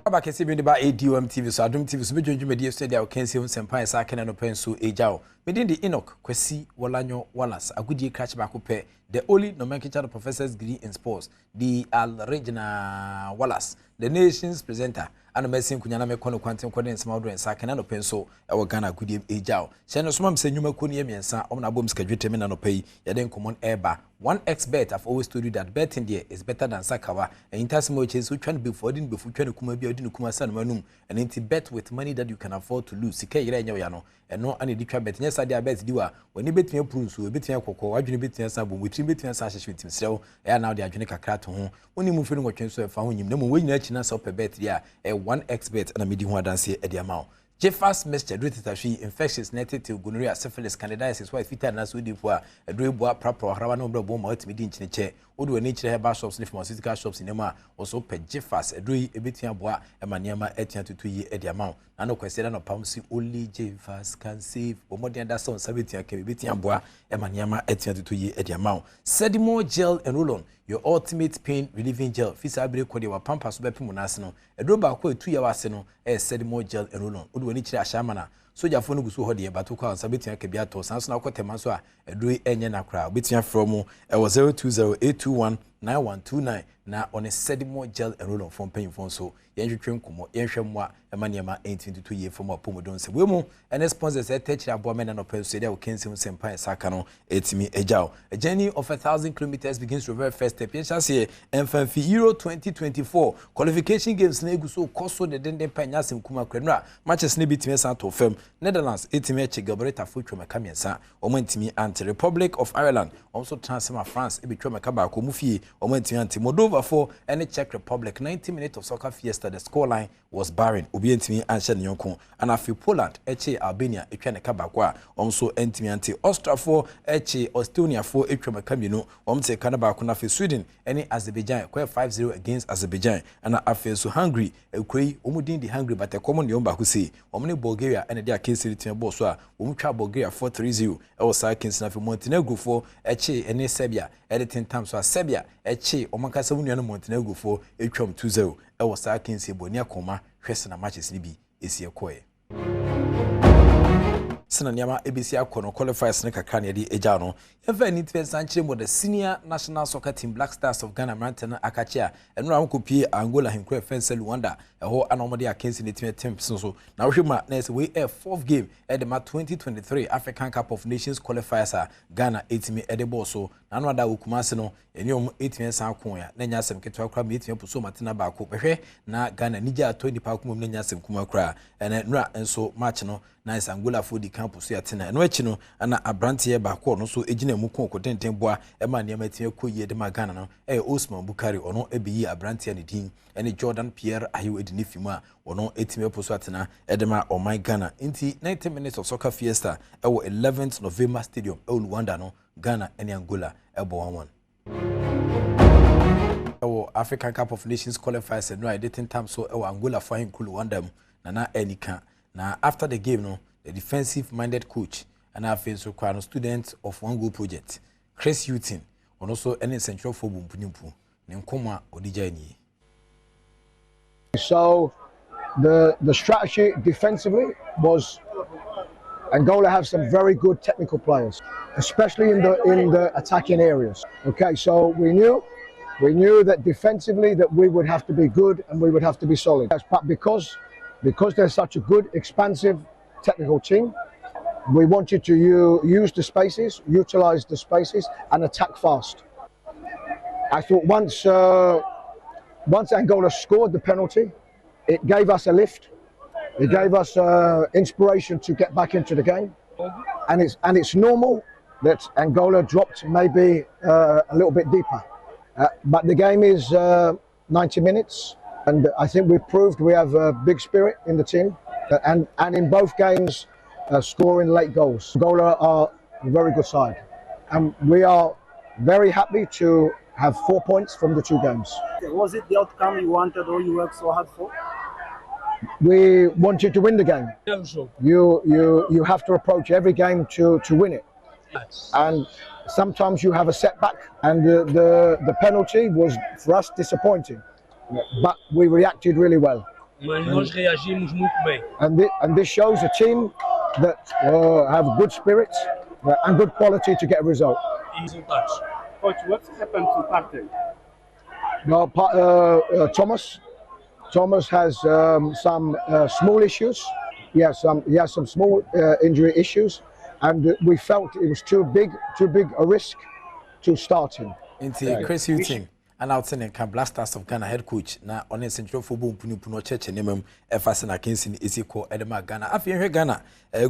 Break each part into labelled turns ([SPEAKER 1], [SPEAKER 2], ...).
[SPEAKER 1] Aba kese bi ba Adom TV so Adom TV so be dwonju media studio o kense hun sempan sa kana no pen so ejao medin the Enoch Kwasi Wolanyo Wallace agudie crash back pe the only nomenclature professor's degree in sports the Regina Wallace the nation's presenter and mesin kunya na me kono kwanten kode nsema odo nsa kana no pen so e wo Ghana agudie ejao se no soma mse nyuma koni emiensa omna bom ska dweteme na no pay ye den common eba 1xbet. I've always told you that betting there is better than sakawa and intasimo chase which one before din before twan kuma bia odin kuma san manum and inti bet with money that you can afford to lose sika yire nya ya no eno ani di twa bet nya sade bet diwa woni betia prun so betia kokko wadwene betia sa bom wetrim betia sa hyehwe tim serew e na odi adwene kakra to ho oni mu firi nwotwen so e fa ho nyim na mo wanyina akina sa pe bet dia e 1xbet na medi ho adanse e dia ma Jeffers Mr. Dritashi infectious netted to gonorrhea, syphilis, candidiasis, wife, fita, and so deep a drew proper, Ravano Bomb, ultimately in chair, or do a nature herbal shops, live pharmaceutical shops in Emma, also pet Jeffers, a drew a bit bois, and Maniama etian to 2 year at the amount. And no question of Pouncy, only Jeffers can save, or more than that son, Sabitia, Kevitian bois, and Maniama etian to 2 year at the amount. Sedimo gel and roll on. Your ultimate pain relieving gel. Fisa abre kodi wa pampas be pimunasino. E droba ko 2 hours no e sedimo gel and roll on. Odu wani kire ashamana. Soja fo no gusu hodi e bato kwa sabetia ke bia to sanso na kwotema so a edru enye na kra. Obetia from e was 0208219129 na on a sedimo gel and roll on from pain phone so. Yenhwetwe nkomo yenhwe mwa emaniema 1822 year from apomodon se wemu and sponsors e teach abo men no penso dey o kensim sempan saka no etimi ejao. A journey of 1,000 kilometers begins to very first step yenhase emfanfi Euro 2024 qualification games na egu so koso de denden panya sem kuma krenra matches ne bitimi san to fam Netherlands etimi eche Gabrieta Futro mekamiensa omantimi anti Republic of Ireland also transfer France ebetwa mekaba ko mufie omantimi anti Moldova for any Czech Republic 90 minutes of soccer fiesta. The scoreline was barren. Obi entimi anshe ne yonko. And afi Poland eche Albania etwa ne kabakwa. Also entimi anti Austria for eche Estonia for etwa mekamino. Omte kanabako na afi Sweden any Azerbaijan kwa 5-0 against Azerbaijan. And afi so Hungary ekwe omudin di Hungary but e common yomba ku say omne Bulgaria and dia case retin bo so a omutwa Bulgaria 4-3-0. E was Sakins na afi Montenegro for eche ene Serbia editing time so Serbia eche omankasa wunu na Montenegro for etwam 2-0. E was Sakins ebonia koma hwese na matches ni bi esi ekoe sena niama ebesi akono qualifiers ne kakra ne de eja no ever ni tfensa nkyere mo the senior national soccer team Black Stars of Ghana Mountain akachia eno ram kopie Angola hinkro fensa Luanda eho anomode akensi ne team so na wohwema na ese we a fourth game at the 2023 African Cup of Nations qualifiers Ghana etimi edebo so na no ada okumase no eniom etimi san kon ya na nya asem ketwa kra me etimi puso matena ba ko behwe na Ghana nija ato nipa akomom na nya asem kuma kra ene nura enso match no nice Angola for the campus ya tena eno echi no ana abrantie ba ko no so ejina mu kon ko tenten boa e ma ne ma tie ko ye de ma Ghana no Osman Bukari ono ebeyi abrantie ne din ene Jordan Pierre ayo edini fimu a ono etime poso atena edema o my Ghana inti 90 minutes of soccer fiesta ewo 11th November Stadium Luanda no Ghana ene Angola ebo 1-1 African Cup of Nations qualifiers and right dating time so Angola for him Luanda na enika na after the game no the defensive minded coach and our face require students of One Goal Project Chris Houghton and also any central for Bumpunipu Nkoma Odijani.
[SPEAKER 2] So the strategy defensively was Angola have some very good technical players, especially in the attacking areas. Okay, so we knew that defensively that we would have to be good and we would have to be solid. But because they're such a good, expansive technical team, we wanted to use the spaces, utilize the spaces, and attack fast. I thought once Angola scored the penalty, it gave us a lift. It gave us inspiration to get back into the game, and it's normal that Angola dropped maybe a little bit deeper, but the game is 90 minutes. And I think we've proved we have a big spirit in the team, and in both games, scoring late goals. Angola are a very good side, and we are very happy to have 4 points from the 2 games.
[SPEAKER 3] Was it the outcome you wanted or you worked so hard for?
[SPEAKER 2] We wanted to win the game.
[SPEAKER 3] Yeah, sure.
[SPEAKER 2] You have to approach every game to win it.
[SPEAKER 3] Yes.
[SPEAKER 2] And sometimes you have a setback, and the penalty was for us disappointing. But we reacted really well.
[SPEAKER 4] Mas nós reagimos muito bem.
[SPEAKER 2] And this shows a team that have good spirit and good quality to get a result.
[SPEAKER 4] E resultados.
[SPEAKER 3] Coach, what's happened to Partey?
[SPEAKER 2] Now, Thomas has some small issues. He has some small injury issues, and we felt it was too big a risk to start him.
[SPEAKER 1] Into Chris Hutton and outside the Blasters of Ghana head coach na on central football puno church nemam efasena kensin esiko edema Ghana afie Ghana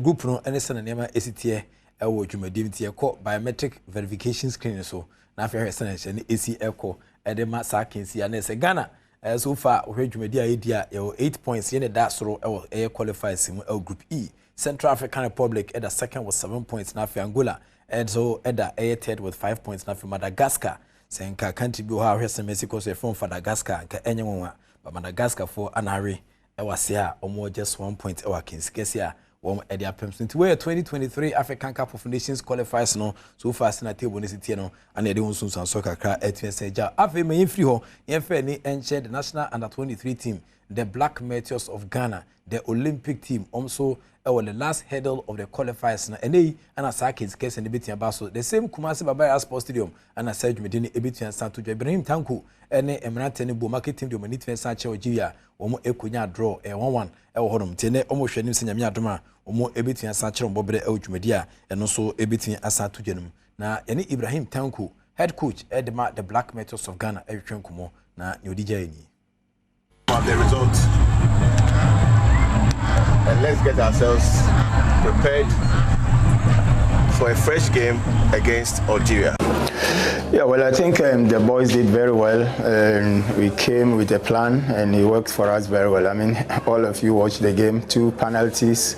[SPEAKER 1] group no ene sena nema esitie ewo dwumadie ntie ko biometric verification screen so na afie sena ne esi eko edema sa kensi ya na se Ghana so far ohwe dwumadie ayedia ye 8 points ye ne da soro ewo qualify simu group E. Central African Republic at the second with 7 points na afie Angola and so at the third with 5 points na afie Madagascar. Senka country bi ha hwese Mexico so from Madagascar nka enyenwa but Madagascar for anare e wase a omo just 1 point e wa kinskesi a wom e dia pemso nti we 2023 African Cup of Nations qualifiers no so far na table ne sitie no ana de wonsunsan so kakra etwense ja afi me yefri ho yemfa ni enche the national under 23 team the Black Meteors of Ghana the Olympic team also the last hurdle of the qualifiers na ene ana sakins case ne betia baso the same Kumasi Babaya Sports Stadium ana Serge Medini ebetia Santo Ibrahim Tanku ene Emirate ne bo marketing de manit fensa che ojiya omo ekonya draw 1-1 wo hodom tene omo hwanim se nyame adoma omo ebetia sa kire mbobere ejumadi a eno so ebetia asanto dwanum na ene Ibrahim Tanku head coach edema the Black Meteors of Ghana etwen kumo na nyodija eni
[SPEAKER 5] the results. And let's get ourselves prepared for a fresh game against Algeria.
[SPEAKER 6] Yeah, well, I think the boys did very well. We came with a plan and it worked for us very well. I mean, all of you watched the game, 2 penalties,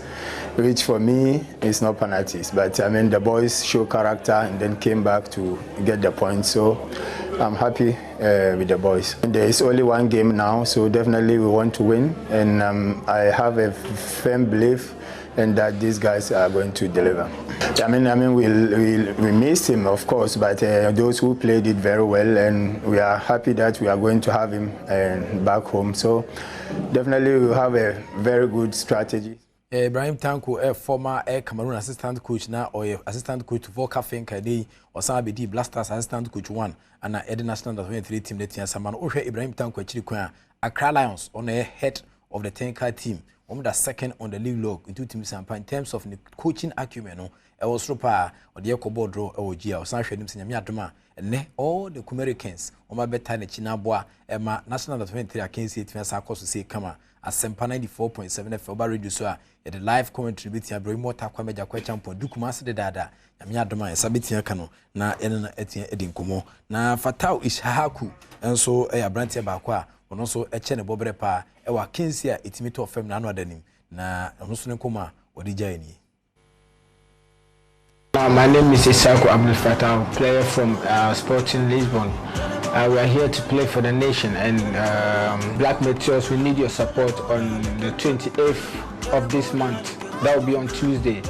[SPEAKER 6] which for me is not penalties. But I mean, the boys show character and then came back to get the point. So I'm happy with the boys. There is only one game now, so definitely we want to win. And I have a firm belief and that these guys are going to deliver. I mean, we missed him, of course, but those who played it very well, and we are happy that we are going to have him back home. So definitely we have a very good strategy.
[SPEAKER 1] Ibrahim Tanko, former Cameroon assistant coach now, or assistant coach to Volker Fenkadi, or Sabidi Blasters assistant coach 1, and Edi National 23 team that Saman Osha Ibrahim Tanko Chirikwa, Accra Lions on the head of the 10-car team. The second on the league log in 2 teams in terms of the coaching acumen. No, I was ropa or the Eco board draw or Gia or Sansham Sinyadoma, and all the Americans on my bedtime Chinaboa, Emma National 23 against it, Sakos to say, Kama, as Sempa 94.7 for Radio Soa, at the live commentary with Abrimo Takwameja Quechampo, Dukumas de Dada, Yamiadoma, and Sabitia Cano, na Elena Etienne Edinkomo, na Fatau is Haku, and so a Brantia Bakwa. And also a chene bobere pa ewa kinsia itimito fem na anu adanim na onusu nkoma odija eni.
[SPEAKER 7] My name is Isako Abdul Fatah, player from Sporting Lisbon. We are here to play for the nation, and Black Meteors, we need your support on the 28th of this month. That will be on Tuesday.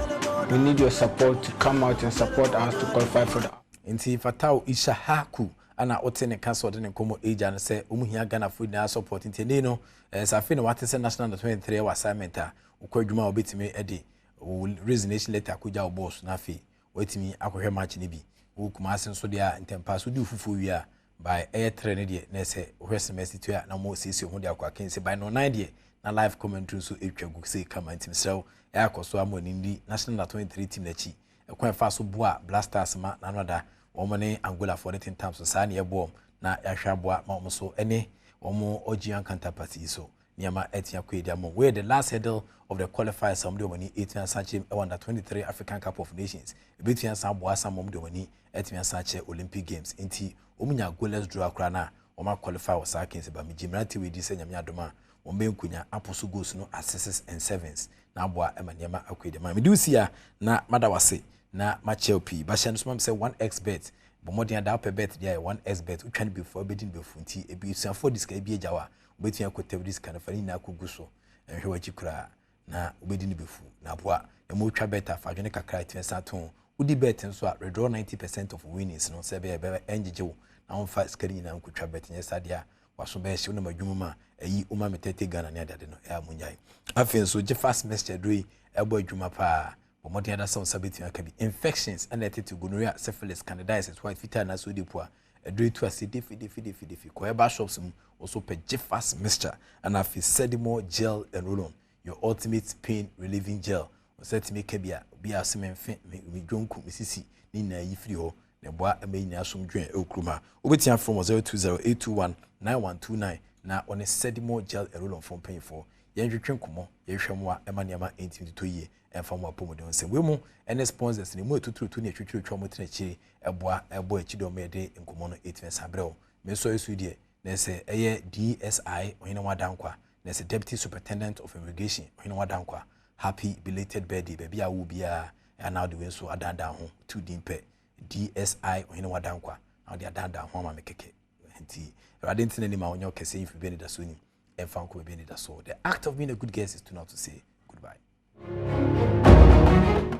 [SPEAKER 7] We need your support to come out and support us to qualify for the.
[SPEAKER 1] Inti Fatah Ishahaku. Ana otene kanso de nkomo age na se omuhia Ghana food na support ntene no safi na wate se national 23 wa assignment a ukwadwuma obetimi ede resignation letter akuja boss na afi wetimi akohwe match ne bi ukuma asen so de a ntempa so di fufu wi a by air train de na se ohwe semester to a na mo sisi ho de akwa kense by no 9 de na live commentary so etwagu se kama ntim sew e akoso amoni ndi national 23 team na chi ekwan fa so boa Blasters ma na noda omane Angola for the 10 times so sa na yebo na yahwaboa ma omso ene omo ojian counterparty so niama etia kwedi amo we the last hurdle of the qualifiers some omani 18 sache under 23 African Cup of Nations ebetian sa boa some omani etia sache Olympic Games enti omunya goalless draw akra na oma qualify was sackings ba mijimrati we di se nyame adoma ombenkunya aposo goals no assists and sevens na boa emaniama akwedi ma medusia na madawase na machelp ba hye no so say 1x bet bo modern da per bet there 1x bet utwan before bedin befunti ebi suafo diska ebi ejawa obetua akotaw diska na fani na akoguso ehwe wachi kura na obedin befu na boa na mo twa bet afadwene kakra tiensa ton udi bet nso a redraw 90% of winnings no se be enjejewo na on fa skari na nkotwa bet nya sadia waso be hye no madwuma ayi uma metete Ghana ne adade no ya munyai afen so je fast message doi ebo adwuma pa bomodi ada sound sabeti aka bi infections and etete gonorrhea syphilis candidiasis white fever na so depo a doi to asidi fi ko eba shops mu also pe je fast mixture and afi sedimo gel and roll-on your ultimate pain relieving gel set me kabia bi asemenfe me dwonku misisi ni na yi firi ho ne boa ameyi asomdwen ekruma obetia from 0208219129 na on sedimo gel and roll-on from pain for yendwetwen komo yehwemwa emaniama entimi to yie emfamu apomode onsem we mu ene sponsors ni mu etututu ne twetwetwa mo tenachiri ebo achido mede nkomo no 8 sabreo me so esu die na se eye DSI ohine wadankwa na se deputy superintendent of immigration ohine wadankwa happy belated birthday baby a wo bia na de we so adanda ho 2 dimpe DSI ohine wadankwa na de adanda ho ma mekeke nti radin tinani ma onyo kese ifi beni da so ni emfa ko beni da so the act of being a good guest is to not to say